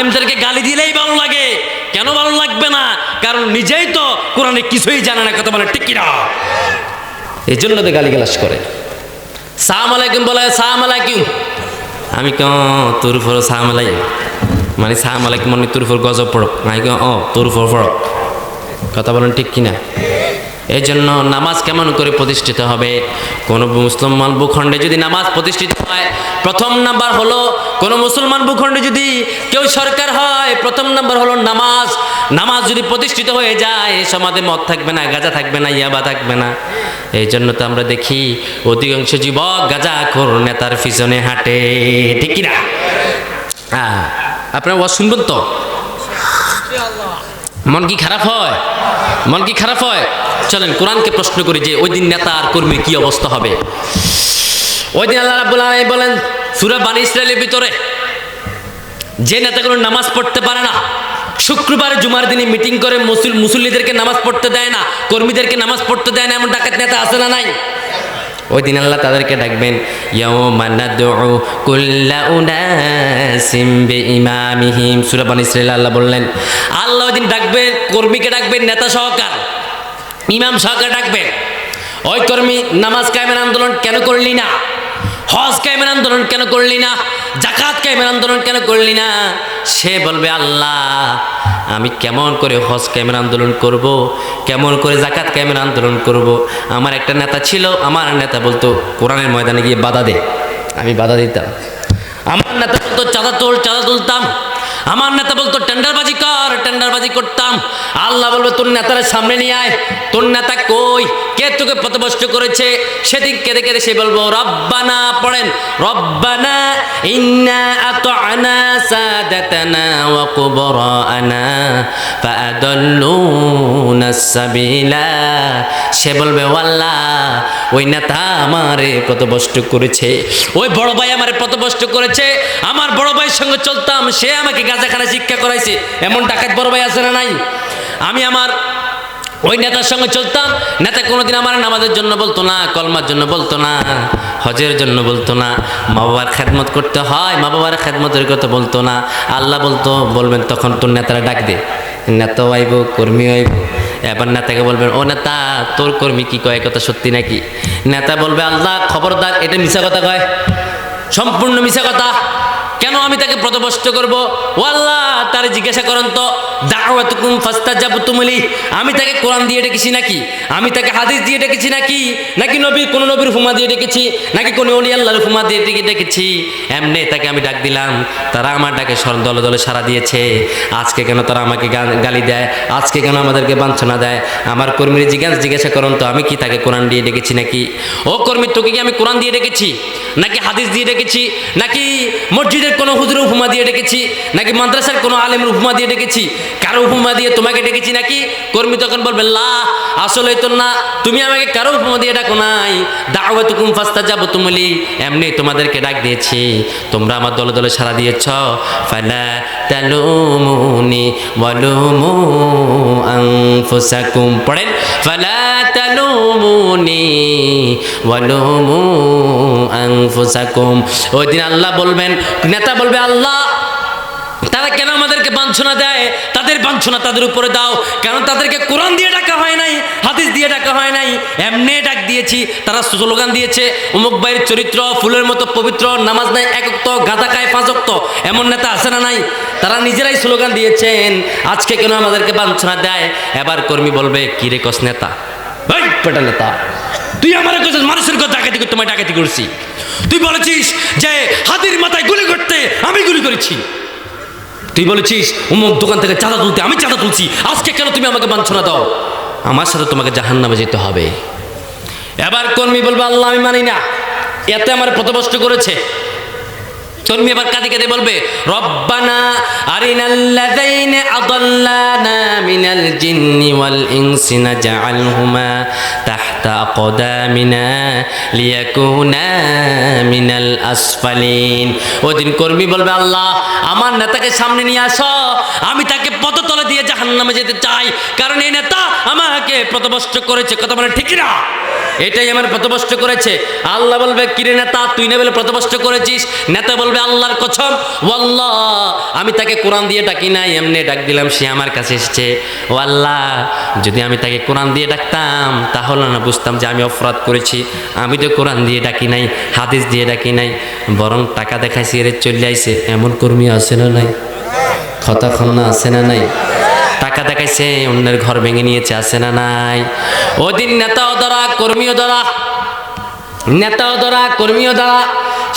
আলেমদেরকে গালি দিলেই ভালো লাগে। কেন ভালো লাগবে না? কারণ নিজেই তো কোরআনে কিছুই জানে না, কথা বলে ঠিক কিনা? এই জন্য তো গালিগালাজ করে। সালাম আলাইকুম বলে, সালাম আলাইকুম। আমি ক তোর উপর সালাম আলাইকুম মানে সালাম আলাইকুম মানে তোর উপর গজব পড়ক, আমি ক তোর উপর পড়ক, কথা বলেন ঠিক কিনা? এই জন্য নামাজ কেমন করে প্রতিষ্ঠিত হবে? কোনো মুসলমান ভূখণ্ডে যদি নামাজ প্রতিষ্ঠিত হয়, প্রথম নাম্বার হলো, কোনো মুসলমান ভূখণ্ডে যদি কেউ সরকার হয়, প্রথম নাম্বার হলো নামাজ। নামাজ যদি প্রতিষ্ঠিত হয়ে যায়, সমাজে মদ থাকবে না, গাঁজা থাকবে না, ইয়াবা থাকবে না। এই জন্য তো আমরা দেখি অধিকাংশ যুবক গাঁজাখোর নেতার পিছনে হাঁটে, ঠিক কিনা? হ্যাঁ, আপনারা ওয়াজ শুনবেন তো? মন কি খারাপ হয়? মন কি খারাপ হয়? চলেন কোরআনকে প্রশ্ন করি যে ওই দিন নেতা আর কর্মীর কি অবস্থা হবে। ওই দিন আল্লাহ রাব্বুল আলামিন বলেন সূরা বনী ইসরাঈলের ভিতরে, যে নেতাগুলো নামাজ পড়তে পারে না, শুক্রবার জুমার দিনে মিটিং করে মুসল্লিদেরকে নামাজ পড়তে দেয় না, কর্মীদেরকে নামাজ পড়তে দেয় না, এমন ডাকাত নেতা আছে না নাই? ওই দিন আল্লাহ তাদেরকে ডাকবেন, ইয়াউমা নাদউ কুল্লা উনাসিম বিইমামিহিম। সূরা বনী ইসরাঈল আল্লাহ বললেন, আল্লাহ ওই দিন ডাকবেন, কর্মীকে ডাকবেন, নেতা সহকার, ইমাম সহকার ডাকবেন। ওই কর্মী, নামাজ কায়েমের আন্দোলন কেন করলি না? হজ কায়েমের আন্দোলন কেন করলি না? যাকাত কায়েমের আন্দোলন কেন করলি না? সে বলবে, আল্লাহ আমি কেমন করে হজ কায়েমের আন্দোলন করব, কেমন করে যাকাত কায়েমের আন্দোলন করব? আমার একটা নেতা ছিল, আমার নেতা বলতো কোরআনের ময়দানে গিয়ে বাধা দে, আমি বাধা দিতাম। আমার নেতা বলতো চাঁদা তোল, চাঁদা তুলতাম। আমার নেতা বলতো টেন্ডারবাজি কর, টেন্ডারবাজি করতাম। আল্লাহ বলবে তোর নেতার সামনে নিয়ে আয়, তোর নেতা কই, কে তোকে পথভ্রষ্ট করেছে? সেদিন কেঁদে কেঁদে সে বলবো রব্বানা, পড়েন রব্বানা ইন্না আতা'না সাদাতানা ওয়া কুবরা'ানা ফাআদাল্লুনা সাবিলা। সে বলবে ও আল্লাহ, ওই নেতা আমারে পথভ্রষ্ট করেছে, ওই বড় ভাই আমারে পথভ্রষ্ট করেছে, আমার বড় ভাইয়ের সঙ্গে চলতাম, সে আমাকে গাঁজাখানা শিক্ষা করাইছে। এমন ডাকাত বড় ভাই আছে না নাই? আমি আমার ওই নেতার সঙ্গে চলতাম, নেতা কোনোদিন আমার নামাজের জন্য বলতো না, কলমার জন্য বলতো না, হজের জন্য বলতো না, মা বাবার খেদমত করতে হয়, মা বাবার খেদমতের কথা বলতো না। আল্লাহ বলবেন তখন তোর নেতারা ডাক দে, নেতাও আইব, কর্মী আইব। এবার নেতাকে বলবেন, ও নেতা তোর কর্মী কি কয়, কথা সত্যি নাকি? নেতা বলবে, আল্লাহ খবরদার, এটা মিছা কথা কয়, সম্পূর্ণ মিছা কথা। কেন আমি তাকে পথভ্রষ্ট করব? ও আল্লাহ, তার জিজ্ঞাসা করেন তো, দাওয়াতুকুম ফাস্তাজাবতুম লি, আমি তাকে কোরআন দিয়ে ডেকেছি নাকি? আমি তাকে হাদিস দিয়ে ডেকেছি নাকি? নাকি কোন নবীর হুমা দিয়ে ডেকেছি? নাকি কোন ওলি আল্লাহর হুমা দিয়ে ডেকেছি? এমনি তাকে আমি ডাক দিলাম, তারা আমার ডাকে দলে দলে সাড়া দিয়েছে। আজকে কেন তারা আমাকে গালি দেয়? আজকে কেন আমাদেরকে বাঞ্ছনা দেয়? আমার কর্মীর জিজ্ঞাসা করেন তো, আমি কি তাকে কোরআন দিয়ে ডেকেছি নাকি? ও কর্মী, তোকে কি আমি কোরআন দিয়ে ডেকেছি, নাকি হাদিস দিয়ে ডেকেছি, নাকি মসজিদের কোনো হুজুরের উপমা দিয়ে ডেকেছি, নাকি মাদ্রাসার কোনো আলেমের উপমা দিয়ে ডেকেছি, কারো উপমা দিয়ে তোমাকে ডেকেছি নাকি? কর্মী তখন বলবে, লা, আসলে তো না, তুমি আমাকে কারো উপমা দিয়ে ডাকো নাই, দাওয়াতুকুম ফাস্তাজাবতুম লি, এমনি তোমাদেরকে ডাক দিয়েছি, তোমরা আমার দলে দলে সাড়া দিয়েছ। ফালা তালুমুনি ওয়ালুমু আনফুসাকুম, পড়েন ফালা তালুমুনি ওয়ালুমু আনফুসাকুম। ওই দিন আল্লাহ বলবেন, নেতা বলবে, আল্লাহ তারা কেন আমাদেরকে বাঞ্ছনা দেয়? তাদের বাঞ্ছনা তাদের উপরে দাও, কারণ তাদেরকে কোরআন দিয়ে ডাকা হয় নাই, হাদিস দিয়ে ডাকা হয় নাই, এমনি ডাক দিয়েছি। তারা স্লোগান দিয়েছে অমুক ভাইয়ের চরিত্র ফুলের মতো পবিত্র, নামাজ নাই এক ওয়াক্ত, গাঁজা খায় 5 ওয়াক্ত। এমন নেতা আছে না নাই? তারা নিজেরাই স্লোগান দিয়েছেন, আজকে কেন আমাদেরকে বাঞ্ছনা দেয়? এবার কর্মী বলবে, কি রে কস নেতা, ওই পেটা নেতা, তুই আমার কাছে মানুষের কথা ডাকাতি করতে, আমি ডাকাতি করছি? তুই বলেছিস যে হাতির মাথায় গুলি করতে, আমি গুলি করেছি। তুই বলেছিস অমুক দোকান থেকে চাঁদা তুলতে, আমি চাঁদা তুলছি। আজকে কেন তুমি আমাকে বাঞ্ছনা দাও? আমার সাথে তোমাকে জাহান্নামে যেতে হবে। এবার কর্মী বলবে, আল্লাহ আমি মানি না, এতে আমার পথভ্রষ্ট করেছে। কর্মী এবার কাঁদে কাঁদে বলবে, রব্বানা আরিনাল্লাযাইনা আদাল্লানা মিনাল জিন্নি ওয়াল ইনসি নাজআলহুমা তাহতা আকদামিনা লিয়াকুনা মিনাল আসফালিন। ওদিন কর্মী বলবে, আল্লাহ আমার নেতাকে সামনে নিয়ে আসো, আমি তাকে পদতলে দিয়ে জাহান্নামে যেতে চাই, কারণ এই নেতা আমাকে পথভ্রষ্ট করেছে। কথা বলে ঠিক না? এটাই আমার পথভ্রষ্ট করেছে। আল্লাহ বলবে, কিরে নেতা, তুই না বলে পথভ্রষ্ট করেছিস? নেতা বলবে, আল্লাহর কসম ওয়াল্লাহ আমি তাকে কোরআন দিয়ে ডাকি নাই, এমনি ডাক দিলাম, সে আমার কাছে এসেছে। ও আল্লাহ, যদি আমি তাকে কোরআন দিয়ে ডাকতাম তাহলে না বুঝতাম যে আমি অপরাধ করেছি। আমি তো কোরআন দিয়ে ডাকি নাই, হাদিস দিয়ে ডাকি নাই, বরং টাকা দেখাইছি এর চলে আইছে। এমন কর্মী আছে না নাই? কথা খন্না আছে না নাই? টাকা দেখাইছে, অন্যের ঘর ভেঙে নিয়েছে, আছে না নাই? ওদিন নেতাও ধরা, কর্মীও ধরা, নেতাও ধরা, কর্মীও ধরা।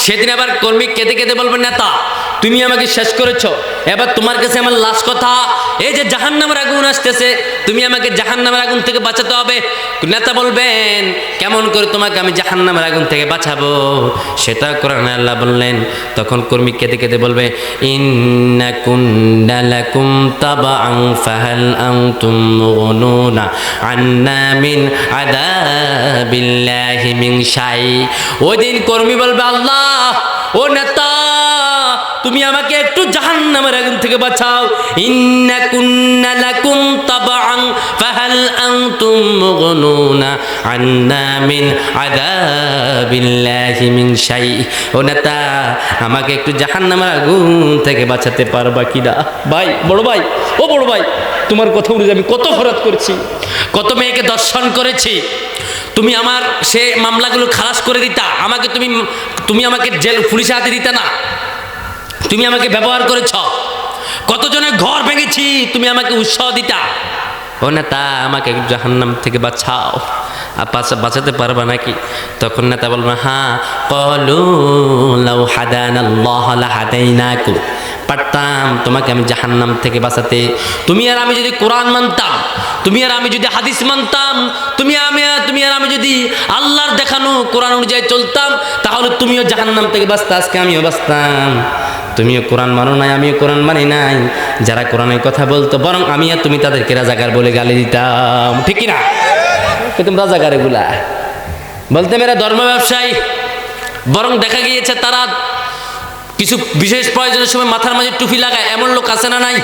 সেদিন আবার কর্মী কেঁদে কেঁদে বলবেন, নেতা তুমি আমাকে শেষ করেছো, এবার তোমার কাছে আমার লাস্ট কথা, এই যে জাহান্নামের আগুন আসতেছে, তুমি আমাকে জাহান্নামের আগুন থেকে বাঁচাতে হবে। নেতা বলবেন, কেমন করে তোমাকে আমি জাহান্নামের আগুন থেকে বাঁচাবো? সেটা কোরআনে আল্লাহ বললেন। তখন কর্মী কেঁদে কেঁদে বলবে, ইন্না কুন্না লাকুম তাবাআন ফাহাল আনতুম মুগনুনা আন্না মিন আযাবিল্লাহি মিন শাই। ওই দিন কর্মী বলবে, আল্লাহ ও নেতা তুমি আমাকে একটু জাহান্নামের আগুন থেকে বাঁচাও। ইন্না কুন্না লাকুম তাবাআন ফাহাল আনতুম মুগনুনা আন্না মিন আযাবিল্লাহি মিন শাই। ও নেতা আমাকে একটু জাহান্নামের আগুন থেকে বাঁচাতে পারবা কিনা? ভাই, বড় ভাই, ও বড় ভাই, তোমার কথা অনুযায়ী আমি কত খরচ করেছি, কত মেয়েকে দর্শন করেছি, তুমি আমার সে মামলাগুলো খালাস করে দিতা, আমাকে তুমি আমাকে জেল পুলিশে হাতে দিতা না, তুমি আমাকে ব্যবহার করেছ, কতজনের ঘর ভেঙেছি, তুমি আমাকে উৎসাহ দিতা। ও নেতা আমাকে জাহান্নাম থেকে বাঁচাও, বাঁচাতে পারবা নাকি? তখন নেতা বলবে, হ্যাঁ, ক্বালু লাউ হাদানাল্লাহু লাহাদাইনাকুম, পারতাম তোমাকে আমি জাহান্নাম থেকে বাঁচাতে। তুমি আর আমি যদি কোরআন মানতাম, তুমি আর আমি যদি হাদিস মানতাম, তুমি আর আমি যদি আল্লাহর দেখানো কোরআন অনুযায়ী চলতাম, তাহলে তুমিও জাহান্নাম থেকে বাঁচতে, আজকে আমিও বাঁচতাম। তুমিও কোরআন মানো নাই, আমিও কোরআন মানি নাই। যারা কোরআনের কথা বলতো, বরং আমি আর তুমি তাদেরকে রাজাকার বলে গালি দিতাম, ঠিক কিনা? তুমি রাজাকার এগুলা বলতে মেয়েরা ধর্ম ব্যবসায়ী। বরং দেখা গিয়েছে তারা কিছু বিশেষ প্রয়োজনের সময় মাথার মাঝে টুপি লাগায়, এমন লোক আছে না নাই?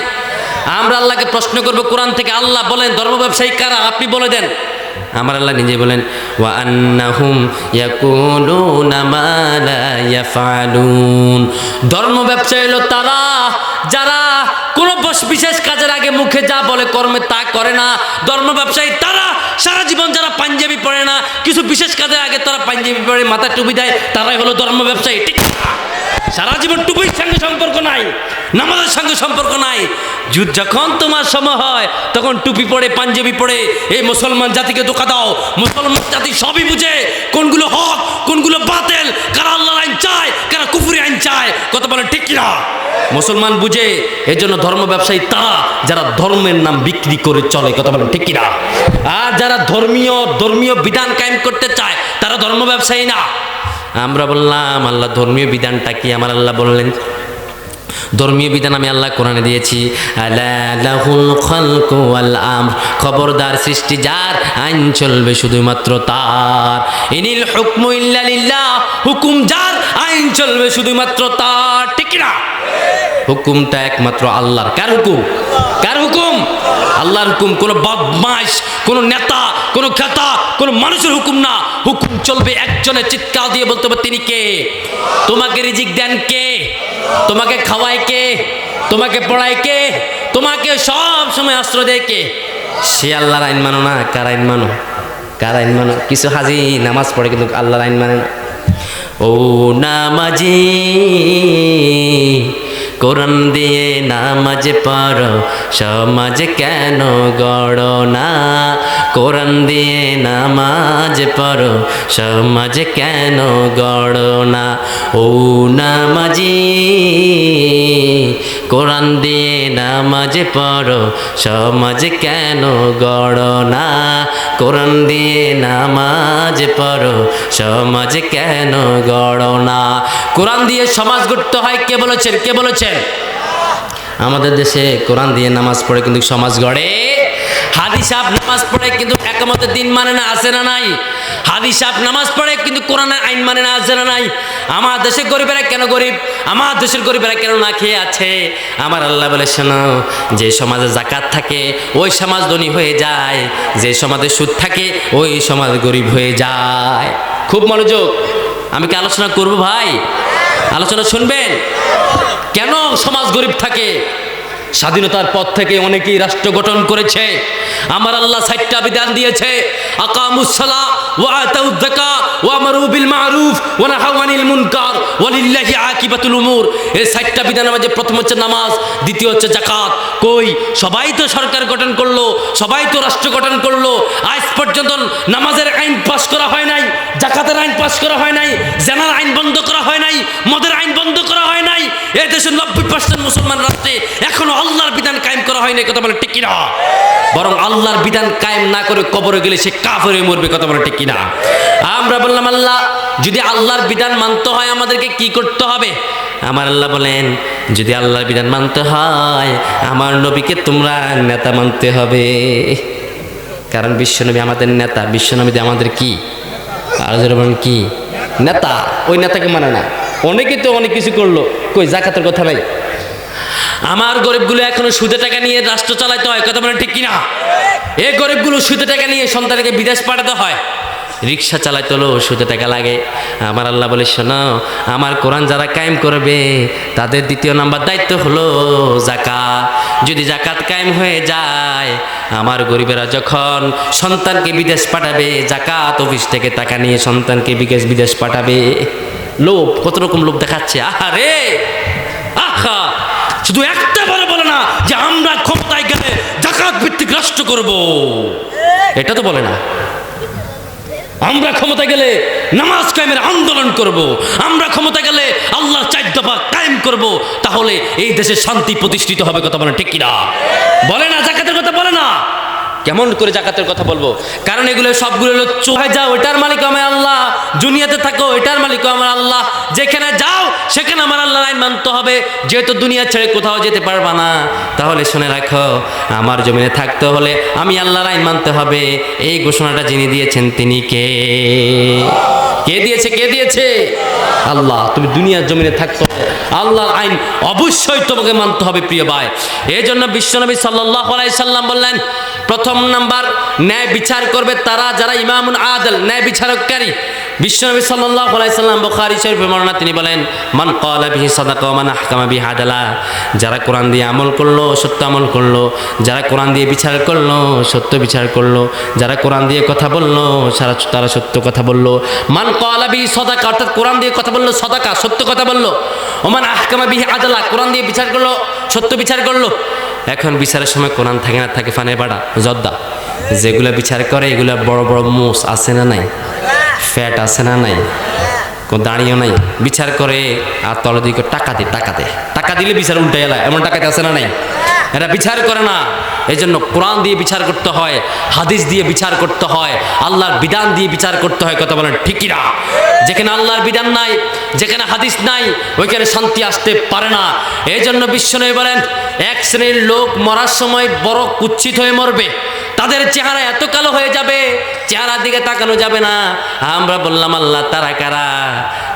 আমরা আল্লাহকে প্রশ্ন করবো কোরআন থেকে, আল্লাহ বলেন ধর্ম ব্যবসায়ী কারা, আপনি বলে দেন। আমার আল্লাহ নিজে বলেন, ওয়া আন্নাহুম ইয়াকুলুনা মা লা ইয়াফআলুন। ধর্ম ব্যবসায়ী হলো তারা যারা কোনো বিশেষ কাজের আগে মুখে যা বলে কর্মে তা করে না। ধর্ম ব্যবসায়ী তারা সারা জীবন যারা পাঞ্জাবি পরে না, কিছু বিশেষ কাজের আগে তারা পাঞ্জাবি পরে মাথায় টুপি দেয়, তারাই হলো ধর্ম ব্যবসায়ী। ঠিক, সারা জীবন টুপির সঙ্গে সম্পর্ক নাই, নামাজের সঙ্গে সম্পর্ক নাই। যখন তোমার সময় হয় তখন টুপি পরে পাঞ্জাবি পরে এই মুসলমান জাতিকে ধোঁকা দাও। মুসলমান জাতি সবই বুঝে কোনগুলো হক কোনগুলো বাতিল, কারা আল্লাহর আইন চায় কারা কুফরি আইন চায়, কথা বলে ঠিক কিনা? মুসলমান বুঝে। এজন্য ধর্ম ব্যবসায়ী তারা যারা ধর্মের নাম বিক্রি করে চলে, কথা বলে ঠিক কিনা? আর যারা ধর্মীয় বিধান কায়েম করতে চায় তারা ধর্ম ব্যবসায়ী না। আমরা বললাম আল্লাহ ধর্মীয় বিধানটা কি? আমার আল্লাহ বললেন ধর্মীয় বিধান আমি আল্লাহ কোরআনে দিয়েছি, আলা লাহুল খালকু ওয়াল আমর, খবরদার সৃষ্টি যার, আইন চলবে শুধুমাত্র তার। ইনিল হুকমু ইল্লা লিল্লাহ, হুকুম যার, আইন চলবে শুধুমাত্র তার, ঠিক না? হুকুমটা একমাত্র আল্লাহর। কার হুকুম? কার হুকুম? আল্লাহর হুকুম। কোনো বদমাইশ, কোনো নেতা, কোনো খেতা, কোনো মানুষের হুকুম না। হুকুম চলবে একজনের, চিৎকার দিয়ে বলতে হবে তিনি কে? তোমাকে রিজিক দেন কে? তোমাকে খাওয়ায় কে? তোমাকে পড়ায় কে? তোমাকে সব সময় আশ্রয় দেয় কে? সে আল্লাহর আইন মানো না। কার আইন মানো? কার আইন মানো? কিছু হাজি নামাজ পড়ে কিন্তু আল্লাহর আইন মানে না। ও নামাজি কোরআন দিয়ে নামাজ পড়ো, সমাজ কেন গড়ো না? কোরআন দিয়ে নামাজ পড়ো, সমাজ কেন গড়ো না? ও নামাজি কোরআন দিয়ে নামাজ পড়ো, সমাজ কেন গড়ো না? কোরআন দিয়ে নামাজ পড়ো, সমাজ কেন গড়ো না? কোরআন দিয়ে সমাজ গড়তে হয় কে বলেছেন? কে বলেছেন? আমাদের দেশে কোরআন দিয়ে নামাজ পড়ে কিন্তু সমাজ গড়ে। হাদি সাহেব নামাজ পড়ে কিন্তু একামতের দিন মানে না, আছে না নাই? হাদি সাহেব নামাজ পড়ে কিন্তু কোরআনের আইন মানে না, আছে না নাই? আমার দেশের গরিবেরা কেন গরিব? আমার দেশের গরিবেরা কেন না খেয়ে আছে? আমার আল্লাহ বলে শোনো, যে সমাজে যাকাত থাকে ওই সমাজ ধনী হয়ে যায়, যে সমাজে সুদ থাকে ওই সমাজ গরিব হয়ে যায়। খুব মনোযোগ, আমি কি আলোচনা করবো ভাই? আলোচনা শুনবেন? কেন সমাজ গরিব থাকে? স্বাধীনতার পর থেকে অনেকেই রাষ্ট্র গঠন করেছে। আমার আল্লাহ 6টা বিধান দিয়েছে, আকামুস সালাহ ওয়া আতাউয যাকাত ওয়া আমারু বিল মারুফ ওয়া নাহাউ আনিল মুনকার ওয়া লিল্লাহি আকিবাতুল উমুর। এই 6টা বিধানের মধ্যে প্রথম হচ্ছে নামাজ, দ্বিতীয় হচ্ছে যাকাত। কই, সবাই তো সরকার গঠন করলো, সবাই তো রাষ্ট্র গঠন করলো, আজ পর্যন্ত নামাজের আইন পাস করা হয় নাই, যাকাতের আইন পাস করা হয় নাই, জেনার আইন বন্ধ করা হয় নাই, মদের আইন বন্ধ করা হয় নাই। এই দেশের 90% মুসলমান রাষ্ট্রে এখনো আল্লাহর বিধান কায়েম করা হয় নাই। কথা বলে ঠিক কিনা? বরং আল্লাহর বিধান কায়েম না করে কবরে গেলে সে কাফের হয়ে মরবে। কথা বলে ঠিক কিনা? আমরা বললাম, আল্লাহ যদি আল্লাহর বিধান মানতে হয় আমাদেরকে কি করতে হবে? আমার আল্লাহ বলেন, যদি আল্লাহর বিধান মানতে হয় আমার নবীকে তোমরা নেতা মানতে হবে। কারণ বিশ্বনবী আমাদের নেতা। বিশ্বনবী আমাদের কি? আর যারা বলেন কি নেতা, ওই নেতাকে মানে না। অনেকে তো অনেক কিছু করলো, কই যাকাতের কথা নাই। আমার গরিবগুলো এখনো সুদে টাকা নিয়ে রাষ্ট্র চালাতে হয়। কথা বলেন ঠিক কিনা? এই গরিবগুলো সুদে টাকা নিয়ে সন্তানকে বিদেশ পাঠাতে হয়, রিক্সা চালাইতে হলো সুদে টাকা লাগে। আমার আল্লাহ বলে, শোনো, আমার কোরআন যারা কায়েম করবে তাদের দ্বিতীয় নাম্বার দায়িত্ব হলো যাকাত। যদি যাকাত কায়েম হয়ে যায়, আমার গরিবেরা যখন সন্তানকে বিদেশ পাঠাবে, যাকাত অফিস থেকে টাকা নিয়ে সন্তানকে বিদেশ পাঠাবে। লোভ, কত রকম লোভ দেখাচ্ছে। আহারে, আহা, শুধু একটা বারে বলে না যে আমরা ক্ষমতায় গেলে যাকাত ভিত্তিক রাষ্ট্র করব, এটা তো বলে না। আমরা ক্ষমতা গেলে নামাজ কায়েমের আন্দোলন করব, আমরা ক্ষমতা গেলে আল্লাহর 4 দফা কায়েম করব, তাহলে এই দেশে শান্তি প্রতিষ্ঠিত হবে। কথা বলে ঠিক কিনা? বলে না, যাকাতের কথা বলে না। কেমন করে যাকাতের কথা বলবো? কারণ এগুলো সবগুলো হলো চোহাই যাও, এটার মালিক আমার আল্লাহ। দুনিয়াতে থাকো, এটার মালিক আমার আল্লাহ। যেখানে যাও সেখানে আমার আল্লাহর আইন মানতে হবে। যেহেতু দুনিয়া ছেড়ে কোথাও যেতে পারবা না, তাহলে শুনে রাখো, আমার জমিনে থাকতে হলে আমি আল্লাহর আইন মানতে হবে। এই ঘোষণাটা যিনি দিয়েছেন তিনি কে? কে দিয়েছে? কে দিয়েছে? আল্লাহ। তুমি দুনিয়ার জমিনে থাকতে হবে, আল্লাহর আইন অবশ্যই তোমাকে মানতে হবে প্রিয় ভাই। এই জন্য বিশ্বনবী সাল্লাল্লাহু আলাইহি সাল্লাম বললেন, প্রথম নাম্বার ন্যায় বিচার করবে তারা যারা ইমামুন আদল, ন্যায় বিচারককারী। বিশ্বনবী সাল্লাল্লাহু আলাইহি সাল্লাম বুখারী শরীফে বর্ণনা, তিনি বলেন, মান ক্বালা বিহি সাদাকা ওয়া মান আহকামা বিহি আদালা। যারা কোরআন দিয়ে আমল করলো, সত্য আমল করলো, যারা কোরআন দিয়ে বিচার করলো, সত্য বিচার করলো, যারা কোরআন দিয়ে কথা বললো তারা সত্য কথা বললো। মান ক্বালা বিহি সাদাকা, অর্থাৎ কোরআন দিয়ে কথা বললো, সাদাকা সত্য কথা বললো। ওমান আহকামা বিহি আদালা, কোরআন দিয়ে বিচার করলো, সত্য বিচার করলো। এখন বিচারের সময় কোরআন থাকে না থাকে ফানে বাড়া জর্দা, যেগুলো বিচার করে এগুলো বড় বড় মোষ আছে না নাই, ফ্যাট আছে না নাই, কোনো দাঁড়িয়েও নাই, বিচার করে আর তলে দিকে টাকা দিলে বিচার উল্টে এলায়, এমন টাকাতে আছে না নাই। এরা বিচার করে না। এই জন্য কোরআন দিয়ে বিচার করতে হয়, হাদিস দিয়ে বিচার করতে হয়, আল্লাহর বিধান দিয়ে বিচার করতে হয়। কথা বলেন ঠিক কিনা? যেখানে আল্লাহর বিধান নাই, যেখানে হাদিস নাই, ওইখানে শান্তি আসতে পারে না। এই জন্য বিশ্বনবী বলেন, এক শ্রেণীর লোক মরার সময় বড় কুৎসিত হয়ে মরবে, তাদের চেহারা এত কালো হয়ে যাবে, চেহারার দিকে তাকানো যাবে না। আমরা বললাম, আল্লাহ তারা কারা?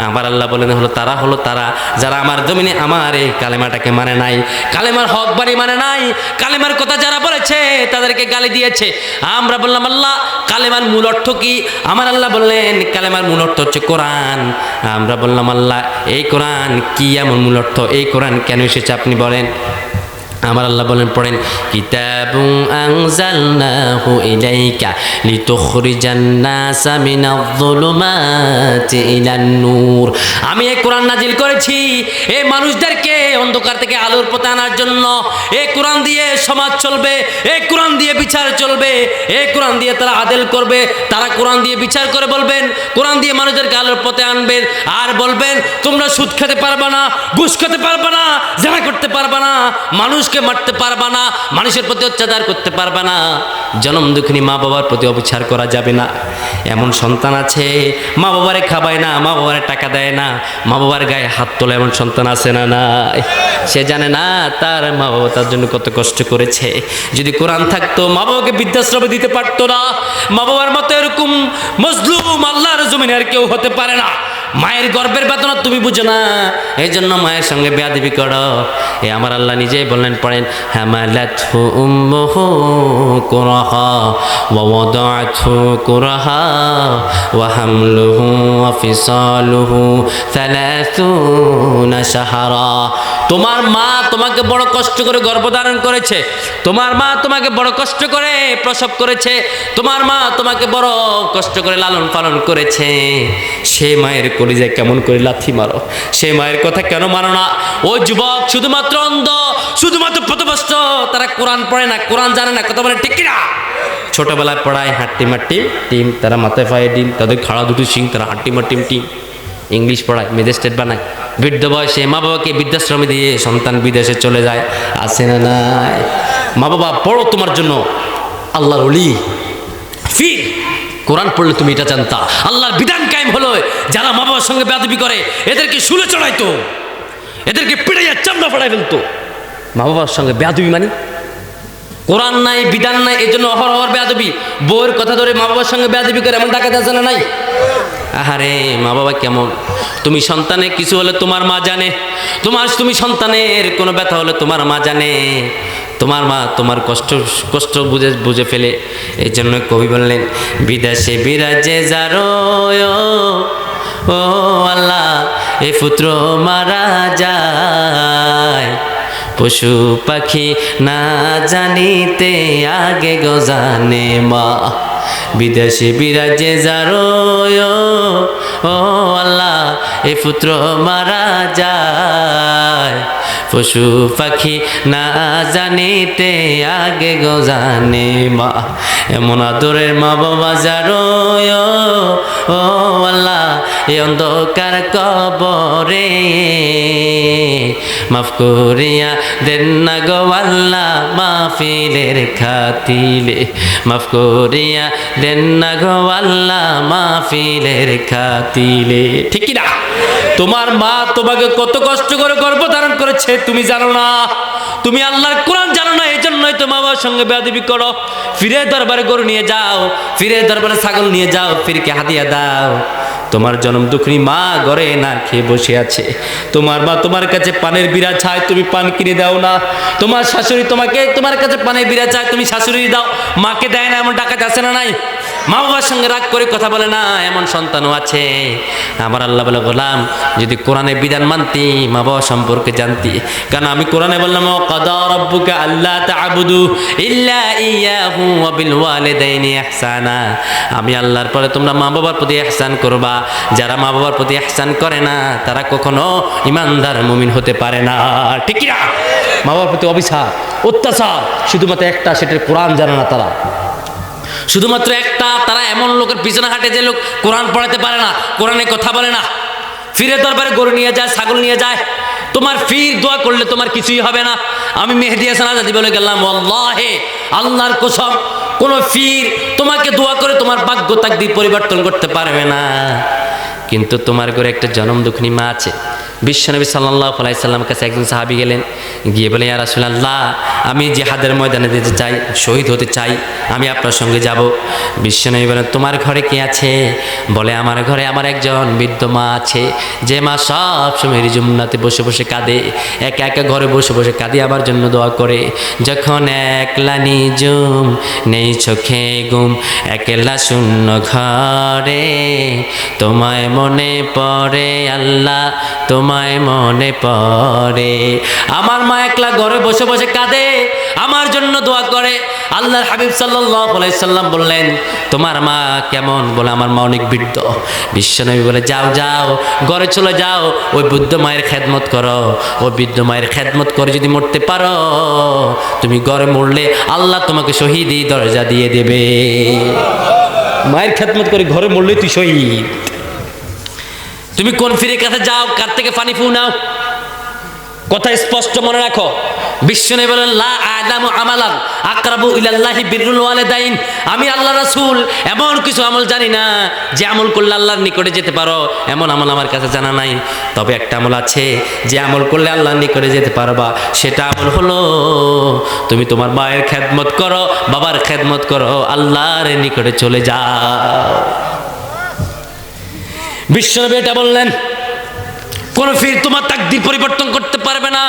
আমার আল্লাহ বলেন, হলো তারা যারা আমার জমিনে আমার এই কালেমাটাকে মানে নাই, কালেমার হক বাণী মানে নাই, কালেমার কথা যারা বলেছে তাদেরকে গালি দিয়েছে। আমরা বললাম, আল্লাহ কালেমার মূল অর্থ কি? আমার আল্লাহ বললেন, কালেমার মূল অর্থ হচ্ছে কোরআন। আমরা বললাম, আল্লাহ এই কোরআন কি এমন মূল অর্থ? এই কোরআন কেন এসেছে আপনি বলেন। আমার আল্লাহ বলেন, পড়েন, কিতাবুন আনজালনাহু ইলাইকা লিতুখরিজান নাসা মিনায-যুলুমাতি ইলান-নূর। আমি এই কোরআন নাজিল করেছি এই মানুষদেরকে অন্ধকার থেকে আলোর পথে আনার জন্য। এই কোরআন দিয়ে সমাজ চলবে, এই কোরআন দিয়ে বিচার চলবে, এই কোরআন দিয়ে তারা আদেল করবে। তারা কোরআন দিয়ে বিচার করে বলবেন, কোরআন দিয়ে মানুষদেরকে আলোর পথে আনবেন। আর বলবেন, তোমরা সুদ খেতে পারবা না, ঘুষ খেতে পারবা না, জেনা করতে পারবা না, মানুষকে মারতে পারবা না, মানুষের প্রতি অত্যাচার করতে পারবা না, জনম দুঃখিনী মা বাবার প্রতি অবিচার করা যাবে না। এমন সন্তান আছে মা বাবারে খাবায় না, মা বাবারে টাকা দেয় না, মা বাবার গায়ে হাত তোলে, এমন সন্তান আছে না নাই? সে জানে না তার মা বাবা তার জন্য কত কষ্ট করেছে। যদি কোরআন থাকতো মা বাবাকে বৃদ্ধাশ্রমে দিতে পারতো না। মা বাবার মতো এরকম মজলুম আল্লাহর জমিনে আর কেউ হতে পারে না। মায়ের গর্ভের বেদনা তুমি বুঝো না, এই জন্য মায়ের সঙ্গে বেয়াদবি করো। এ আমার আল্লাহ নিজেই বললেন, পড়েন, হামালাতহু উম্মুহু কুরহা ওয়া ওয়াদাআতহু কুরহা ওয়া হামলুহু ওয়া ফিসালুহু 30 শাহরা। তোমার মা তোমাকে বড় কষ্ট করে গর্ভধারণ করেছে, তোমার মা তোমাকে বড় কষ্ট করে প্রসব করেছে, তোমার মা তোমাকে বড় কষ্ট করে লালন পালন করেছে। সে মায়ের কলিজায় কেমন করে লাথি মারো, সে মায়ের কথা কেন মানো না? ও যুবক, শুধুমাত্র অন্ধ, শুধুমাত্র পথভ্রষ্ট, তারা কোরআন পড়ে না, কোরআন জানে না, কথা বলে ঠিক কিনা? ছোটবেলায় পড়ায় হাট্টি মাট্টি টিম, তারা মাথায় পায়ে ডিম, তাদের খাড়া দুটো সিং, তারা হাট্টি মাট্টিম টিম। ইংলিশ পড়ায়, ম্যাজিস্ট্রেট বানায়। বৃদ্ধ বয়সে মা বাবাকে বৃদ্ধাশ্রমে দিয়ে সন্তান বিদেশে চলে যায়, আছে না নাই? মা বাবা পড়ো তোমার জন্য আল্লাহর ওলি, ফির কোরআন পড়লে তুমি এটা জানতা আল্লাহর বিধান কায়েম হলো। যারা মা বাবার সঙ্গে বেয়াদবি করে এদেরকে শুলে চড়াইতো, এদেরকে পিড়াইয়া চামড়া ফাড়াই ফেলতো। মা বাবার সঙ্গে বেয়াদবি মানে কোরআন নাই, বিধান নাই, এই জন্য অহরহ বেয়াদবি। বউয়ের কথা ধরে মা বাবার সঙ্গে বেয়াদবি করে, এমন ডাকাত আছে না নাই? আহারে মা বাবা কেমন! তুমি সন্তানের কিছু হলে তোমার মা জানে, তুমি সন্তানের কোনো ব্যথা হলে তোমার মা জানে, তোমার মা তোমার কষ্ট বুঝে ফেলে। এই জন্য কবি বললেন, বিদেশে বিরাজে যারো ও আল্লাহ, এ পুত্র মারা যায়, পশু পাখি না জানিতে আগে গো জানে মা। বিদেশে বিরাজে যারো ও আল্লাহ, এ পুত্র মারা যায়, পশু পাখি না জানিতে আগে গো জানে মা। এমন আদরের মা বাবা যারো ও আল্লাহ, এ অন্ধকার কবরে মাফ করিয়া দেন না গো আল্লাহ, মাহফিলের খাতিলে মাফ করিয়া দেন না গো আল্লাহ, মাহফিলের খাতিলে। ঠিক কি না? তোমার মা তোমাকে কত কষ্ট করে গর্ভধারণ করেছে তুমি জানো না, তুমি আল্লাহর কোরআন জানো না, এই জন্যই তো মা বাবার সঙ্গে বেয়াদবি করো। ফিরের দরবারে গরু নিয়ে যাও, ফিরের দরবারে ছাগল নিয়ে যাও, ফিরকে হাদিয়া দাও। তোমার জন্ম দুঃখিনী মা ঘরে না খেয়ে বসে আছে, তোমার মা তোমার কাছে পানের বিড়া চায়, তুমি পান কিনে দাও না। তোমার শাশুড়ি তোমার কাছে পানের বিড়া চায়, তুমি শাশুড়ি দাও, মাকে দেয় না। এমন ডাকাত আছে না নাই? মা বাবার সঙ্গে রাগ করে কথা বলে না, এমন সন্তানও আছে। আমার আল্লাহ বলে, গোলাম যদি কোরআনের বিধান মানতি, মা বাবা সম্পর্কে জানতি। কারণ আমি কোরআনে বললাম, কাদা রাব্বুকা আল্লা তা'বুদু ইল্লা ইয়াহু ওয়া বিল ওয়ালিদাইনি ইহসানা। আমি আল্লাহর পরে তোমরা মা বাবার প্রতি ইহসান করবা। যারা মা বাবার প্রতি ইহসান করে না তারা কখনো ইমানদার মুমিন হতে পারে না। ঠিক কি না? মা বাবার প্রতি অবিচার, অত্যাচার শুধুমাত্র একটা, সেটার কোরআন জানে না তারা। শুধুমাত্র একটা, তারা এমন লোকের পিছনে হাঁটে যে লোক কোরআন পড়াতে পারে না, কোরআনে কথা বলে না। ফিরে দরবারে গরু নিয়ে যায়, ছাগল নিয়ে যায়। তোমার ফির দোয়া করলে তোমার কিছুই হবে না। আমি মেহেদী হাসান আজাদি বলে গেলাম, আল্লাহে আল্লাহর কসম, কোন ফির তোমাকে দোয়া করে তোমার ভাগ্য তাকদীর পরিবর্তন করতে পারবে না। কিন্তু তোমার ঘরে একটা জনম দুঃখিনী মা আছে। বিশ্বনবী সাল্লাল্লাহু আলাইহি সাল্লামের কাছে একজন সাহাবী গেলেন, গিয়ে বলে, ইয়া রাসূলুল্লাহ, আমি জিহাদের ময়দানে যেতে চাই, শহীদ হতে চাই, আমি আপনার সঙ্গে যাব। বিশ্বনবী বলেন, তোমার ঘরে কে আছে? বলে, আমার ঘরে আমার একজন বৃদ্ধ মা আছে, যে মা সব সময় রিজুমনাতে বসে বসে কাঁদে, একা একা ঘরে বসে বসে কাঁদে, আমার জন্য দোয়া করে। যখন একলা নিজুম, নেই চোখে ঘুম, একলা শূন্য ঘরে, তোমায় মনে পড়ে আল্লাহ, তোমায় মনে পড়ে। আমার মা একলা ঘরে বসে বসে কাঁদে, আমার জন্য দোয়া করে। আল্লাহর হাবিব সাল্লাল্লাহু আলাইহি সাল্লাম বললেন, তোমার মা কেমন? বলে, আমার মা অনেক বৃদ্ধ। বিশ্বনবী বলে, যাও যাও, ঘরে চলে যাও, ওই বৃদ্ধ মায়ের খেদমত করো। ওই বৃদ্ধ মায়ের খেদমত করে যদি মরতে পারো, তুমি ঘরে মরলে আল্লাহ তোমাকে শহীদি দরজা দিয়ে দেবে। মায়ের খেদমত করে ঘরে মরলে তুই শহীদ। তুমি কোন ফিরে কাছে যাও, কার থেকে পানি ফু নাও, কথা স্পষ্ট মনে রাখো। বিশ্বনবী বলেন, লা আ'লামু আমালান আকরাবু ইলাল্লাহি বিররুল ওয়ালিদাইন। আমি আল্লাহ রাসূল এমন কিছু আমল জানি না যে আমল করলে আল্লাহর নিকটে যেতে পারো, এমন আমল আমার কাছে জানা নাই। তবে একটা আমল আছে, যে আমল করলে আল্লাহর নিকটে যেতে পারবা। সেটা আমল হলো, তুমি তোমার মায়ের খেদমত করো, বাবার খেদমত করো, আল্লাহর নিকটে চলে যাও। বিশ্বনবী এটা বললেন, কোন ফির তোমার তাকদীর পরিবর্তন করতে পারবে না।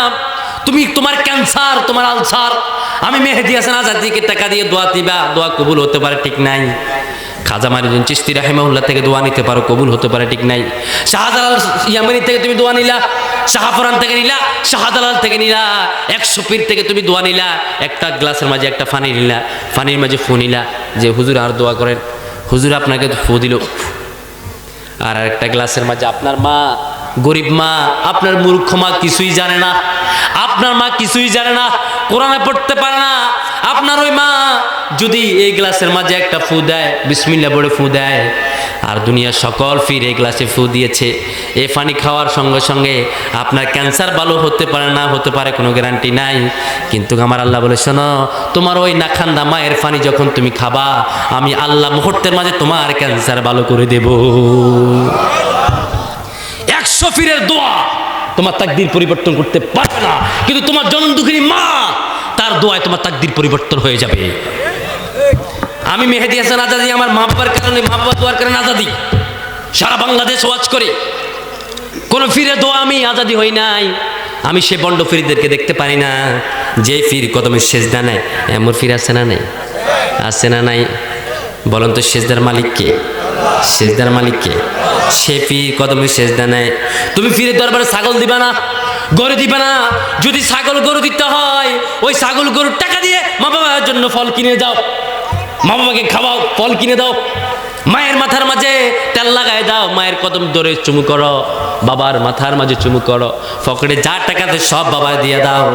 তুমি তোমার ক্যান্সার, তোমার আলসার, আমি মেহেদী হাসান আজাদীকে টাকা দিয়ে দোয়া দিবা, দোয়া কবুল হতে পারে, ঠিক নাই। খাজা মাইনুদ্দিন চিশতি রাহিমাহুল্লাহ থেকে দোয়া নিতে পারো, কবুল হতে পারে, ঠিক নাই। শাহজালাল ইয়ামানি থেকে তুমি দোয়া নিলা, শাহফরান থেকে নিলা, শাহজালাল থেকে নিলা, 100 পীর থেকে তুমি দোয়া নিলা, একটা গ্লাসের মাঝে একটা পানি নিলা, পানির মাঝে ফু নিলা, যে হুজুর আর দোয়া করেন, হুজুর আপনাকে ফু দিল। আর একটা গ্লাসের মাঝে আপনার মা, গরিব মা, আপনার মূর্খ মা কিছুই জানে না, আপনার মা কিছুই জানে না, কোরআনে পড়তে পারে না, আপনার ওই মা যদি এই গ্লাসের মাঝে একটা ফু দেয়, বিসমিল্লাহ বলে ফু দেয়, আর দুনিয়ার সকল ফির এই গ্লাসে ফু দিয়েছে, এই পানি খাওয়ার সঙ্গে সঙ্গে আপনার ক্যান্সার ভালো হতে পারে, না হতে পারে, কোনো গ্যারান্টি নাই। কিন্তু আমার আল্লাহ বলে, শোনো, তোমার ওই নাখান্দা মায়ের পানি যখন তুমি খাবা, আমি আল্লাহ মুহূর্তের মাঝে তোমার ক্যান্সার ভালো করে দেব। 100 পীরের দোয়া তোমার তাকদীর পরিবর্তন করতে পারবে না, কিন্তু তোমার জনদুঃখিনী মা, তার দোয়ায় তোমার তাকদীর পরিবর্তন হয়ে যাবে। আমি মেহেদী হাসান আজাদী, আমার মা বাবার কারণে, মা বাবা দোয়ার কারণে আজাদী, সারা বাংলাদেশ ওয়াজ করে, কোন ফিরের দোয়া আমি আজাদী হই নাই। আমি সে বন্ড ফিরদেরকে দেখতে পারি না, যে ফির কদমের সেজদা নেয়, এমন ফির আছে না নাই? আছে না নাই? বলেন তো, সেজদার মালিক কে? সেজদার মালিক কে? সে ফির কদমের সেজদা নেয়। তুমি ফিরের দরবারে ছাগল দিবা না, গরু দিবা না। যদি ছাগল গরু দিতে হয়, ওই ছাগল গরুর টাকা দিয়ে মা বাবার জন্য ফল কিনে যাও, মা বাবাকে খাওয়াও, ফল কিনে দাও, মায়ের মাথার মাঝে তেল লাগায় দাও, মায়ের কদম ধরে চুমু করো, বাবার মাথার মাঝে চুমু করো, পকেটে যা টাকাতে সব বাবা দিয়ে দাও।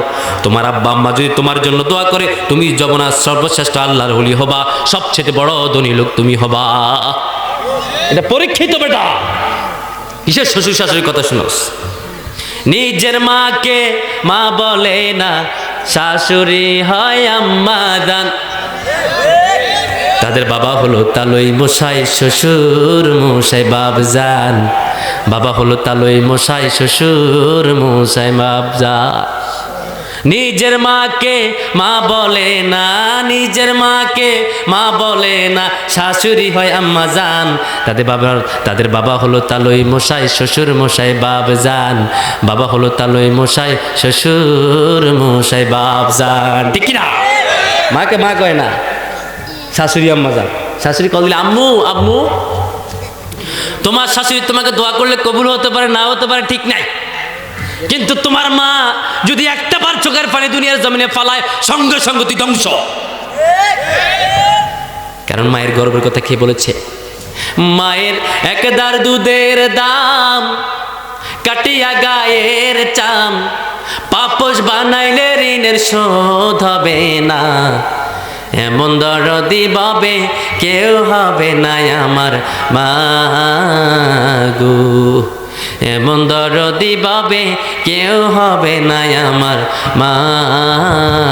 তোমার আব্বা আম্মা যদি তোমার জন্য দোয়া করে, তুমি যমুনার সর্বশ্রেষ্ঠ আল্লাহর ওলি হবা, সবচেয়ে বড় ধনী লোক তুমি হবা। এটা পরীক্ষিত বেটা। কিসের শ্বশুর শাশুড়ির কথা শুনোস? নিজের মাকে মা বলে না, শাশুড়ি হয় আম্মা জান। তাদের বাবা হলো তালই মশাই, শ্বশুর মশাই বাবজান। বাবা হলো তালই মশাই, শ্বশুর মশাই বাবজান। নিজের মাকে মা বলে না, নিজের মাকে মা বলে না, শাশুড়ি হয় আম্মা জান। তাদের বাবা হলো তালই মশাই, শ্বশুর মশাই বাবজান। বাবা হলো তালই মশাই, শ্বশুর মশাই বাবজান। ঠিক না? মাকে মা কয় না, শাশুড়ি আম্মা যান। শাশুড়ি কল দিলে আম্মু আম্মু। তোমার শাশুড়ি তোমাকে দোয়া করলে কবুল হতে পারে, না হতে পারে, ঠিক নাই। কিন্তু তোমার মা যদি একটা বার চোখের পানি দুনিয়ার জমিনে ফালায়, সঙ্গে সঙ্গে তুই ধ্বংস। কারণ মায়ের গর্বের কথা কে বলেছে? মায়ের একদার দুধের দাম, কাটিয়া গায়ের চাম, পাপোশ বানাইলে ঋণের শোধ হবে না। এমন দরদি বাবে কেউ হবে না আমার মাগো, এমন দরদি বাবে কেউ হবে না আমার মাগো।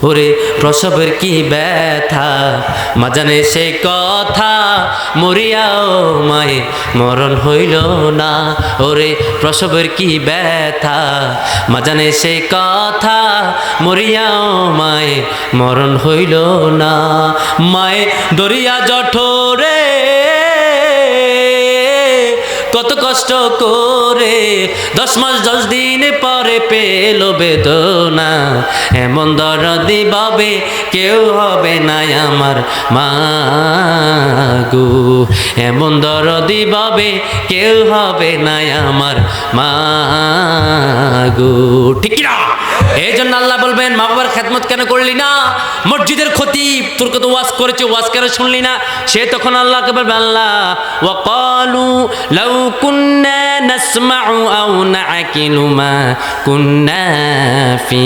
ওরে প্রসবের কি ব্যথা, মা জানে সে কথা, মরিয়াও মায়ে মরণ হইল না। ওরে প্রসবের কি ব্যথা, মা জানে সে কথা, মরিয়াও মায়ে মরণ হইল না। মায়ে দরিয়া জঠরে কত কষ্ট করে 10 মাস 10 দিন পরে পেল বেদনা। এমন দরদি বাবে কেউ হবে না আমার মাগো, এমন দরদি বাবে কেউ হবে না আমার মাগো। ঠিক না? এই জন্য আল্লাহ বলবেন, মা বাবার খেদমত কেন করলি না? মসজিদের খতিব তোর কত ওয়াজ করেছে, ওয়াজ কেন শুনলি না? সে তখন আল্লাহকে বলবে, আল্লাহ ওয়াকালু লাউ কুন্না নাসমাউ আও নাআকিলু মা কুন্না ফি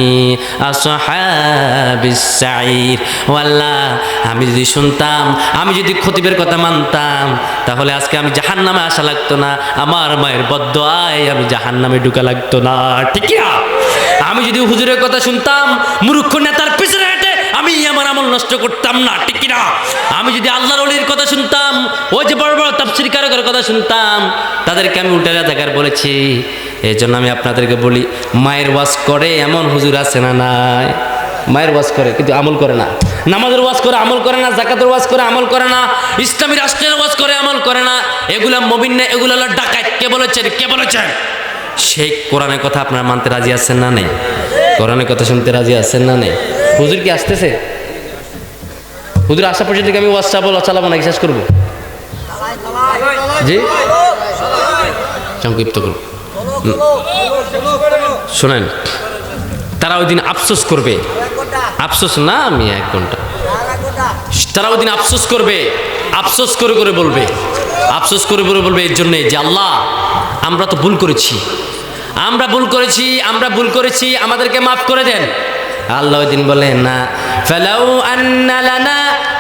আসহাবিস সাঈর। ও আল্লাহ, আমি যদি শুনতাম, আমি যদি খতিবের কথা মানতাম, তাহলে আজকে আমি জাহান্নামে আসা লাগতো না, আমার মায়ের বদদোয়ায় আমি জাহান্নামে ঢুকা লাগতো না। ঠিক না? আমি যদি হুজুরের কথা শুনতাম, মূর্খ নেতার পিছনে হেঁটে আমি আমার আমল নষ্ট করতাম না। ঠিক না? আমি যদি আল্লাহর ওলির কথা শুনতাম, ওই যে বড় বড় তাফসীরকারদের কথা শুনতাম, তাদেরকে আমি উল্টা জায়গায় বলেছি। এই জন্য আমি আপনাদেরকে বলি, মায়ের ওয়াজ করে এমন হুজুর আছে না নাই? মায়ের ওয়াজ করে কিন্তু আমল করে না। নামাজের ওয়াজ করে আমল করে না, যাকাতের ওয়াজ করে আমল করে না, ইসলামী রাষ্ট্রের ওয়াজ করে আমল করে না, এগুলা মুমিন না, এগুলো হলো ডাকাত। কে বলেছেন? কে বলেছেন? সেই কোরআনের কথা আপনারা মানতে রাজি আছেন না নেই? কোরআনের কথা শুনতে রাজি আছেন না নেই? হুজুর কি আসতেছে? হুজুর আসা পর্যন্ত আমি ওয়াজ চালাবো নাকি শেষ করবো? জি, সংক্ষিপ্ত করব। শোনেন, তারা ওই দিন আফসোস করবে। আফসোস না, আমি 1 ঘন্টা। তারা ওই দিন আফসোস করবে, আফসোস করে করে বলবে, আফসোস করে করে বলবে এর জন্যে যে আল্লাহ আমরা তো ভুল করেছি, আমরা ভুল করেছি, আমরা ভুল করেছি, আমাদেরকে মাফ করে দেন। আল্লাহ ওই দিন বলে না, ফালাউ আন্না লানা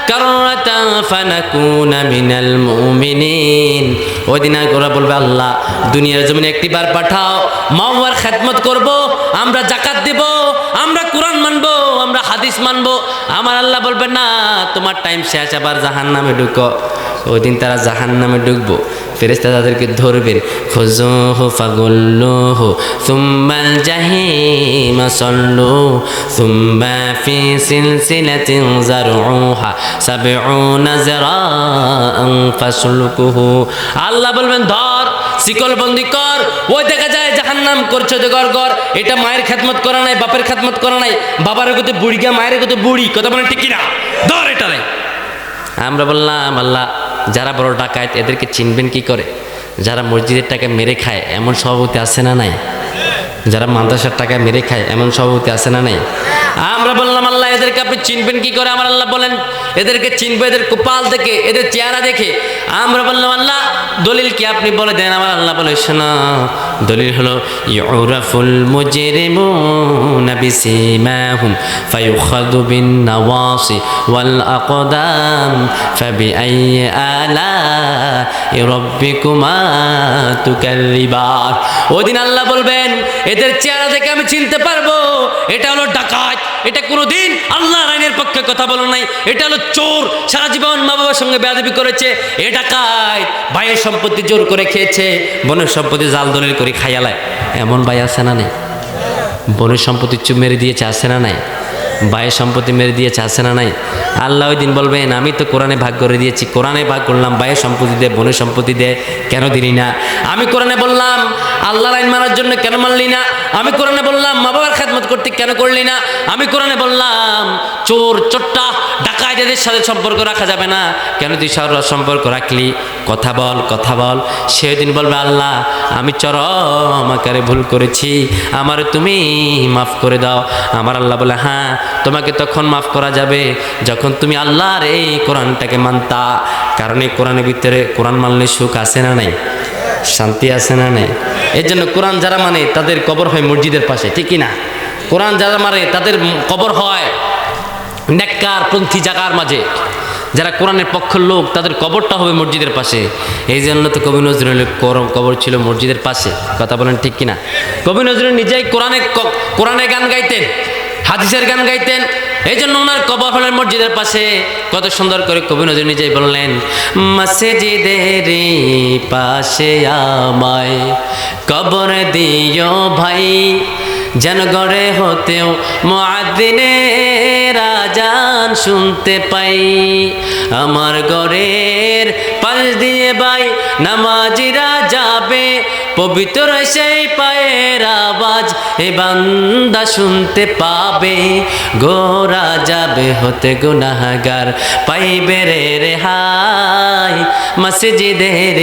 কাররাতান ফানাকুনা মিনাল মুমিনিন। ওই দিন ওরা বলবে আল্লাহ দুনিয়ার জমিনে একটিবার পাঠাও, মাওয়ার খেদমত করব, আমরা যাকাত দেব, আমরা কোরআন মানব, আমরা হাদিস মানব। আমার আল্লাহ বলবে না, তোমার টাইম শেষ, আবার জাহান্নামে ঢুকো। ওই দিন তারা জাহান্নামে ঢুকবো, ফেরেশতা তাদেরকে ধরবেন, খুযুহু ফাগুল্লুহু সুম্মাল জাহিমা সাল্লু সুম্মা ফি সিলসিলাতিন যারউহা ৭০ যিরাআন ফাসলুকুহু। আল্লাহ বলবেন ধর, শিকলবন্দি কর। ওই দেখা যায় জাহান্নাম করছে যে গর গর। এটা মায়ের খেদমত করা নাই, বাপের খেদমত করা নাই, বাবার গতে বুড়ি গা, মায়ের গতে বুড়ি, কথা বলেন ঠিক কিনা? ধর এটারে। আমরা বললাম আল্লাহ যারা বড় ডাকাত এদেরকে চিনবেন কি করে? যারা মসজিদের টাকা মেরে খায় এমন সভাপতি আছে না নাই? যারা মাদ্রাসার টাকা মেরে খায় এমন সভাপতি আছে না নাই? আমরা বললাম আল্লাহ এদেরকে আপনি চিনবেন কি করে? আমার আল্লাহ বলেন এদেরকে চিনবো এদের কপাল দেখে, এদের চেহারা দেখে। আমরা বললাম আল্লাহ দলিল কি আপনি বলে দেন। আমার আল্লাহ বলে শোনা, দলিল হলো ইউরাফুল মুজরিমুনা বিসিমাহুম ফায়ুখাযু বিন নাওয়াসি ওয়াল আকদাম ফাবিআইয়ি আলাই রাব্বিকুমা তুকাল্লিবান। ওদিন আল্লাহ বলবেন এদের চেহারা দেখে আমি চিনতে পারবো এটা হলো ডাকাত, এটা কোনোদিন আল্লাহর আইনের পক্ষে কথা বলো নাই, এটা হলো চোর, সারা জীবন মা বাবার সঙ্গে বেয়াদবি করেছে, এ ডাকাত, ভাইয়ের সম্পত্তি জোর করে খেয়েছে, বোনের সম্পত্তি জাল দলিল করে খাইয়ালায়। এমন ভাই আছে না নাই? বোনের সম্পত্তি চুপ মেরে দিয়েছে, আছে না নাই? ভাইয়ের সম্পত্তি মেরে দিয়েছে, আছে না নাই? আল্লাহ ওই দিন বলবেন আমি তো কোরআনে ভাগ করে দিয়েছি, কোরআনে ভাগ করলাম, ভাইয়ের সম্পত্তি দে, বোনের সম্পত্তি দে, কেন দিলি না? আমি কোরআনে বললাম আল্লাহর আইন মানার জন্য কেন মানলি না? আমি কোরআনে বললাম মা বাবার খেদমত করতে কেন করলি না? আমি কোরআনে বললাম চোর চোট্টা ডাকাতের সাথে সম্পর্ক রাখা যাবে না, কেন তুই সম্পর্ক রাখলি? কথা বল, কথা বল। সেদিন বলবে আল্লাহ আমি চরম আকারে ভুল করেছি, আমার তুমি মাফ করে দাও। আমার আল্লাহ বলে হ্যাঁ তোমাকে তখন মাফ করা যাবে যখন তুমি আল্লাহর এই কোরআনটাকে মানতা। কারণ এই কোরআনের ভিতরে কোরআন মানলে সুখ আছে না নাই? শান্তি আছে না নাই? এর জন্য কোরআন যারা মানে তাদের কবর হয় মসজিদের পাশে, ঠিক কি না? কোরআন যারা মানে তাদের কবর হয় নেককার পন্থী জায়গার মাঝে। যারা কোরআনের পক্ষের লোক তাদের কবরটা হবে মসজিদের পাশে। এই জন্য তো কবি নজরুলের কবর ছিল মসজিদের পাশে, কথা বলেন ঠিক কিনা? কবি নজরুল নিজেই কোরআনে গান গাইতেন, হাদিসের গান গাইতেন, এই জন্য ওনার কবর হলেন মসজিদের পাশে। কত সুন্দর করে কবি নজরুল নিজেই বললেন, মসজিদের পাশে আমায় কবর দিও ভাই, যেন গড়ে হতেও মুআদ্দিনের আযান শুনতে পাই। আমার ঘরের পাশ দিয়ে ভাই নামাজিরা যাবে, পবিত্র সেই পায়ের আওয়াজ এ বান্দা শুনতে পাবে। গোরা যাবে হতে গুনাহগার, পাইবে রে রেহাই। মসজিদের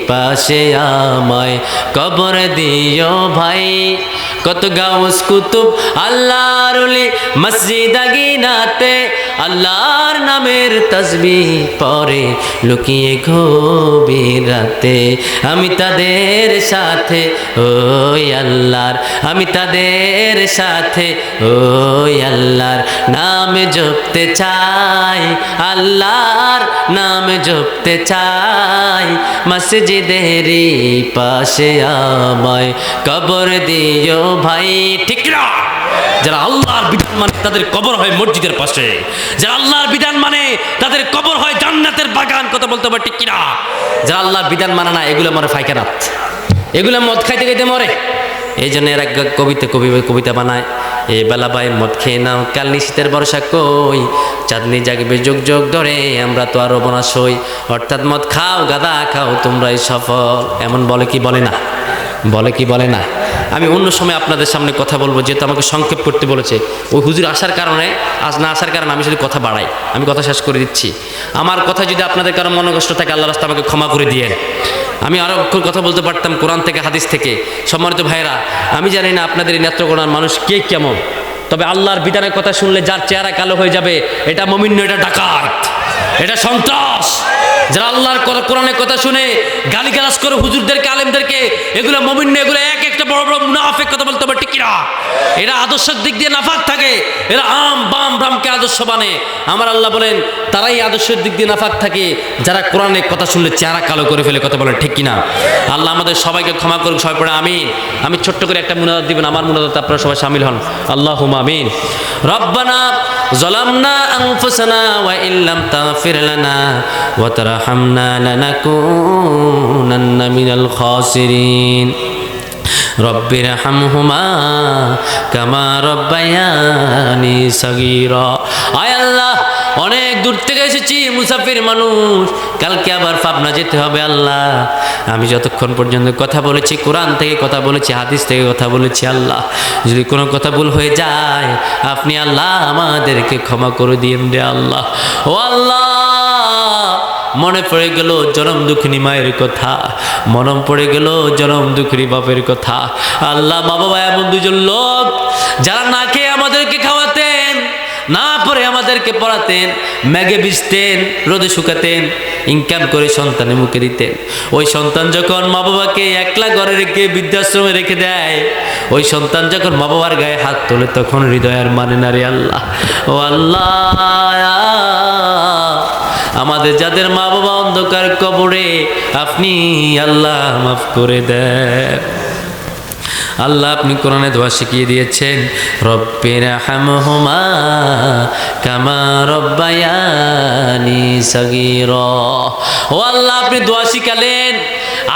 পাশে আমায় কবর দিও ভাই। কত গাউস কুতুব আল্লাহর ওলি মসজিদ আগিনাতে আল্লাহর নামের তাসবিহ পড়ে লুকিয়ে গভীর রাতে। আমি তাদের সাথে ওই আল্লাহর, আমি তাদের সাথে ওই আল্লাহর নাম জপতে চাই, আল্লাহর নাম জপতে চাই। মসজিদের পাশে আমায় কবর দিও ভাই, ঠিক না? যারা আল্লাহর বিধান মানে তাদের কবর হয় মসজিদের পাশে, যারা আল্লাহর বিধান মানে তাদের কবর হয় জান্নাতের বাগান, কথা বলতে হবে ঠিক কিনা? যারা আল্লাহর বিধান মানে না এগুলো মরে ফাইকারাত, এগুলো মদ খাইতে খাইতে মরে। এই জন্য এরা কবিতা বানায়, এ বেলা ভাই মদ খেয়ে নাও, কাল নিশীতের ভরসা কই, চাঁদনি জাগবে যুগ যুগ ধরে, আমরা তো আরো বনা সই। অর্থাৎ মদ খাও গাদা খাও তোমরাই সফল, এমন বলে কি বলে না? বলে কি বলে না? আমি অন্য সময় আপনাদের সামনে কথা বলবো, যেহেতু আমাকে সংক্ষেপ করতে বলেছে। ওই হুজুর আসার কারণে, আজ না আসার কারণে আমি যদি কথা বাড়াই, আমি কথা শেষ করে দিচ্ছি। আমার কথা যদি আপনাদের কারো মনে কষ্ট থাকে, আল্লাহ রাস্তা আমাকে ক্ষমা করে দিয়েন। আমি আরও কথা বলতে পারতাম কোরআন থেকে হাদিস থেকে। সম্মানিত ভাইরা, আমি জানি না আপনাদের এই নেত্রকোনার মানুষ কে কেমন, তবে আল্লাহর বিধানের কথা শুনলে যার চেহারা কালো হয়ে যাবে, এটা মুমিন নয়, এটা ডাকাত, এটা সন্ত্রাস। যারা আল্লাহর কোরআনের কথা শুনে গালিগালাজ করে হুজুরদেরকে, আলেমদেরকে, এগুলো মুমিন নয়, এগুলো এক একটা বড় বড় মুনাফিক, কথা বলতে হবে ঠিক কিনা? এরা আদর্শের দিক দিয়ে নাফাক থাকে, এরা আম বাম রামকে আদর্শ বানে। আমার আল্লাহ বলেন তারাই আদর্শের দিক দিয়ে নাফাক থাকে যারা কোরআনের কথা শুনলে চেহারা কালো করে ফেলে, কথা বলেন ঠিক কিনা? আল্লাহ আমাদের সবাইকে ক্ষমা করুক, সবাই পড়ে আমিন। আমি ছোট্ট করে একটা মুনাজাত দিবেন, আমার মুনাজাতে আপনারা সবাই শামিল হন। আল্লাহুম্মা আমিন। রব্বানা যালামনা আনফুসানা ওয়া ইল্লাম তাগফির লানা ওয়া তারহামনা লানাকুনান্না মিনাল খাসিরিন। রব্বির হামহুমা কামা রব্বায়ানি সগীরা। আয় আল্লাহ, অনেক দূর থেকে এসেছি, মুসাফির মানুষ, কালকে আবার পাবনা যেতে হবে। আল্লাহ, আমি যতক্ষণ পর্যন্ত কথা বলেছি, কোরআন থেকে কথা বলেছি, হাদিস থেকে কথা বলেছি, আল্লাহ যদি কোনো কথা ভুল হয়ে যায়, আপনি আল্লাহ আমাদেরকে ক্ষমা করে দিন রে আল্লাহ। ও আল্লাহ, মনে পড়ে গেল জনম দুঃখিনী মায়ের কথা, মনম পড়ে গেল জনম দুঃখিনী বাপের কথা। আল্লাহ, মা বাবা এমন দুজন লোক যারা না খেয়ে আমাদেরকে খাওয়াতেন, না পরে আমাদেরকে পড়াতেন, ম্যাগে ভিজতেন, রোদে শুকাতেন, ইনকাম করে সন্তানের মুখে দিতেন। ওই সন্তান যখন মা বাবাকে একলা ঘরে রেখে বৃদ্ধাশ্রমে রেখে দেয়, ওই সন্তান যখন মা বাবার গায়ে হাত তোলে, তখন হৃদয় আর মানে না রে আল্লাহ। ও আল্লাহ, আমাদের যাদের মা বাবা অন্ধকার কবরে, আপনি আল্লাহ মাফ করে দেন। আল্লাহ, আপনি কোরআনে দোয়া শিখিয়ে দিয়েছেন, রব্বির হামহুমা কামা রব্বায়ানি সগীরা। ও আল্লাহ, আপনি দোয়া শিখালেন,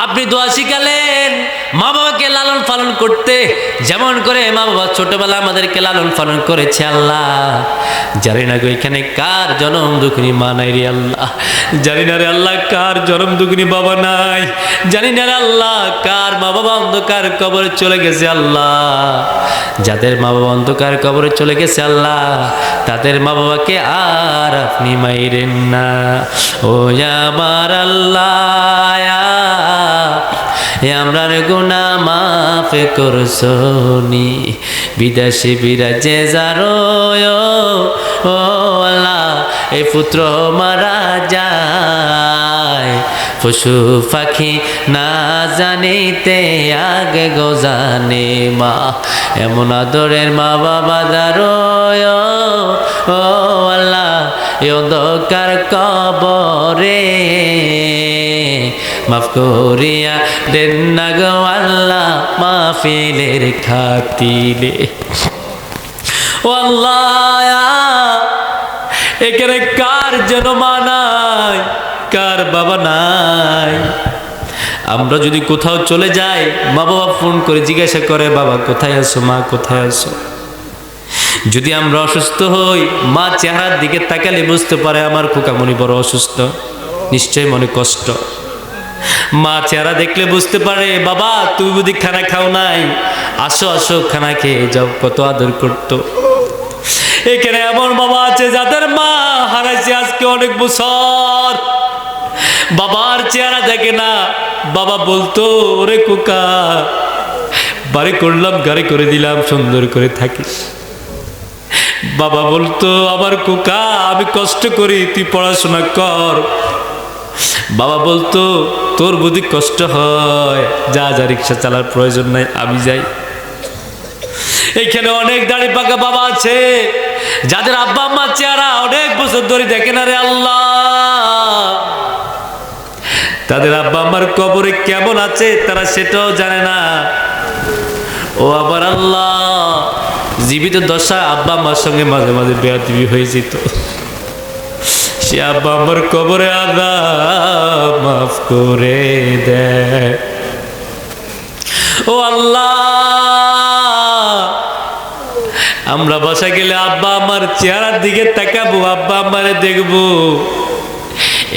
আপনি দোয়া শিখালেন মা বাবাকে লালন পালন করতে, যেমন করে মা বাবা ছোটবেলা আমাদেরকে লালন পালন করেছে। আল্লাহ, জানি না গো এখানে কার জনম দুঃখিনী মা নাই রে আল্লাহ, জানি না রে আল্লাহ কার জনম দুঃখিনী বাবা নাই, জানি না রে আল্লাহ কার মা বাবা অন্ধকার কবরে চলে গেছে। আল্লাহ, যাদের মা বাবা অন্ধকার কবরে চলে গেছে, আল্লাহ তাদের মা বাবাকে আর আপনি মাইরেন না। ও আমার আল্লাহ, আমরার গুনাহ মাফ করছনি, বিদেশে বিরাজে যারো ও আল্লাহ, এই পুত্র মারা যায়, পশু পাখি না জানিতে আগে গোজানে মা, এমন আদরের মা বাবা দারো ও আল্লাহ, এই অন্ধকার কবরে মাফ করিয়া দেন না গো আল্লাহ, মাহফিলের খাতিরে। ও আল্লাহ, এখানে কার যেন মা নাই, কার বাবা নাই। আমরা যদি কোথাও চলে যাই, মা বাবা ফোন করে জিজ্ঞাসা করে, বাবা কোথায় আছো, মা কোথায় আছো। যদি আমরা অসুস্থ হই, মা চেহারার দিকে তাকালে বুঝতে পারে আমার খোকামণি বড় অসুস্থ, নিশ্চয়ই মনে কষ্ট। মা চেহারা দেখলে বুঝতে পারে, বাবা তুমি বুঝি খানা খাও নাই, আসো আসো খানা খেয়ে যাও, কত আদর করতো। এখানে এমন বাবা আছে যাদের মা হারাইছে আজকে অনেক বছর, বাবার চেহারা দেখে না। বাবা বলতো, ওরে কোকা, বাড়ি করলাম, গাড়ি করে দিলাম, সুন্দর করে থাকিস। বাবা বলতো, আমার কোকা আমি কষ্ট করি, তুই পড়াশোনা কর। বাবা বলতো, তোর বুদ্ধি কষ্ট হয়, যা যা রিক্সা চালার প্রয়োজন নাই, আমি যাই। এইখানে অনেক দাড়ি পাকা বাবা আছে যাদের আব্বা আম্মার চেহারা অনেক বছর ধরে দেখে না রে আল্লাহ, তাদের আব্বা আম্মার কবরে কেমন আছে তারা সেটাও জানে না। ও আবার আল্লাহ, জীবিত দশা আব্বা আম্মার সঙ্গে মাঝে মাঝে বেয়াদবি হয়ে যেত, সে আব্বা আম্মার কবরে আযাব মাফ করে দেয়। ও আল্লাহ, আমরা বাসা গেলে আব্বা আমার চেহারার দিকে তাকাবো, আব্বা আমারে দেখবো।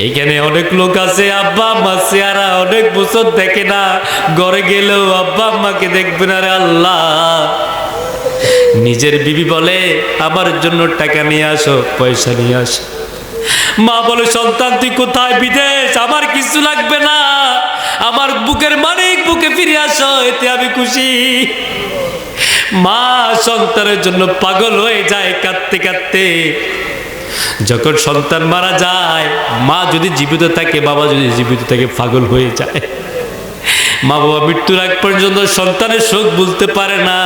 এখানে অনেক লোক আছে আব্বা আম্মা চেহারা অনেক বছর দেখে না, ঘরে গেলেও আব্বা আম্মাকে দেখবে না। রে আল্লাহ, নিজের বিবি বলে আমার জন্য টাকা নিয়ে আসো, পয়সা নিয়ে আসো। মা বলে সন্তান তুই কোথায়? বিদেশ, আমার কিছু লাগবে না, আমার বুকের মানিক বুকে ফিরে আসো, এতে আমি খুশি। মা সন্তানের জন্য পাগল হয়ে যায় কাঁদতে কাঁদতে। যখন সন্তান মারা যায়, মা যদি জীবিত থাকে, বাবা যদি জীবিত থাকে, পাগল হয়ে যায়। মা বাবা মৃত্যুর আগ পর্যন্ত সন্তানের শোক ভুলতে পারে না।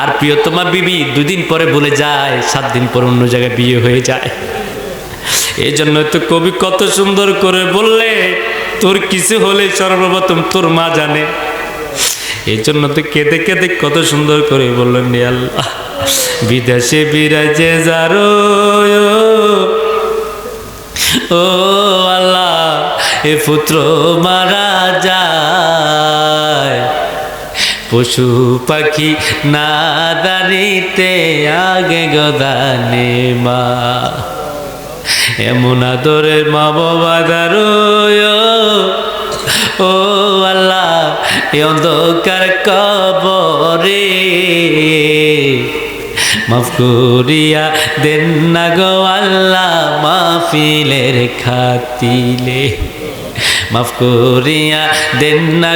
আর প্রিয়তমা বিবি 2 দিন পরে ভুলে যায়, 7 দিন পর অন্য জায়গায় বিয়ে হয়ে যায়। এই জন্য তো কবি কত সুন্দর করে বললে, তোর কিছু হলে সর্বপ্রথম তোর মা জানে। এই জন্য তো কেঁদে কেঁদে কত সুন্দর করে বললেন, রে আল্লাহ বিদেশে বিরাজে যারো, ও আল্লাহ এ পুত্র মারা যায়, পশু পাখি না দাঁড়িতে আগে গদানে মা, এমন আদরের মা বাবা দারো, ও আল্লাহ এ অন্ধকার কবরে মাফ করিয়া দেন না গো আল্লাহ, মাহফিলের খাতিলে মাফ করিয়া দেন না।